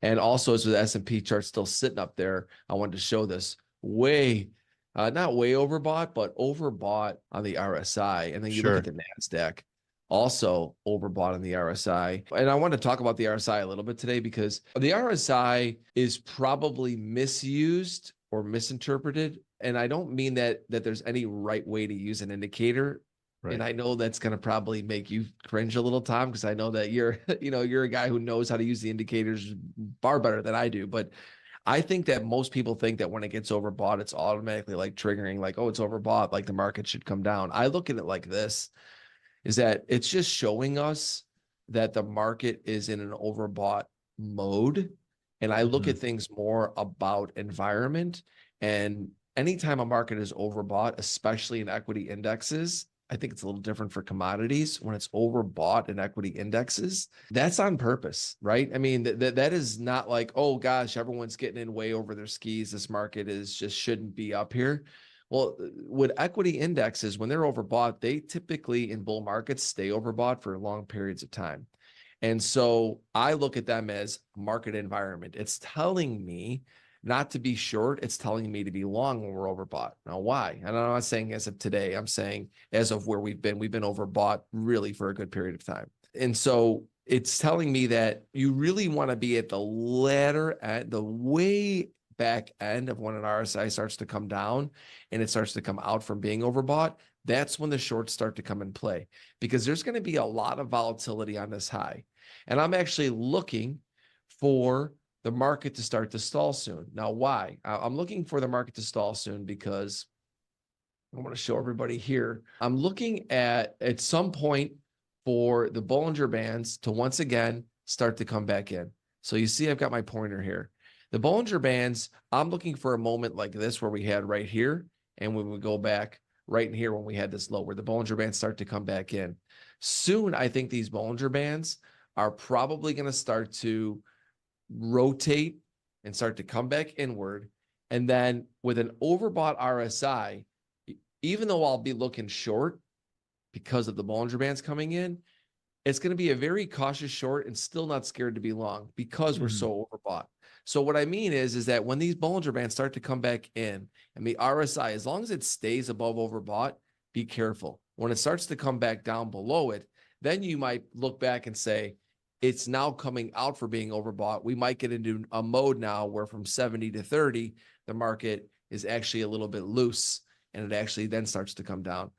And also, as the S&P chart still sitting up there, I wanted to show this not way overbought, but overbought on the RSI. And then you look at Sure. the NASDAQ, also overbought on the RSI. And I want to talk about the RSI a little bit today because the RSI is probably misused or misinterpreted. And I don't mean that there's any right way to use an indicator. And Right. I know that's going to probably make you cringe a little, Tom, because I know that you're, you're a guy who knows how to use the indicators far better than I do. But I think that most people think that when it gets overbought, it's automatically like triggering, like, oh, it's overbought, like the market should come down. I look at it like this, is that it's just showing us that the market is in an overbought mode. And I look Mm-hmm. at things more about environment. And anytime a market is overbought, especially in equity indexes, I think it's a little different for commodities. When it's overbought in equity indexes, that's on purpose, right? I mean, that is not like, oh gosh, everyone's getting in way over their skis. This market is just shouldn't be up here. Well, with equity indexes, when they're overbought, they typically in bull markets stay overbought for long periods of time. And so I look at them as market environment. It's telling me not to be short. It's telling me to be long when we're overbought. Now, why? And I'm not saying as of today. I'm saying as of where we've been overbought really for a good period of time. And so it's telling me that you really want to be at the latter, at the way back end of when an RSI starts to come down and it starts to come out from being overbought. That's when the shorts start to come in play because there's going to be a lot of volatility on this high. And I'm actually looking for the market to start to stall soon. Now, why? I'm looking for the market to stall soon because I want to show everybody here. I'm looking at some point for the Bollinger Bands to once again start to come back in. So you see, I've got my pointer here. The Bollinger Bands, I'm looking for a moment like this where we had right here, and we would go back right in here when we had this low, where the Bollinger Bands start to come back in. Soon, I think these Bollinger Bands are probably going to start to rotate and start to come back inward. And then with an overbought RSI, even though I'll be looking short because of the Bollinger Bands coming in, it's going to be a very cautious short and still not scared to be long because we're so overbought. So what I mean is that when these Bollinger Bands start to come back in and the RSI, as long as it stays above overbought, be careful. When it starts to come back down below it, then you might look back and say, it's now coming out for being overbought. We might get into a mode now where from 70 to 30, the market is actually a little bit loose and it actually then starts to come down.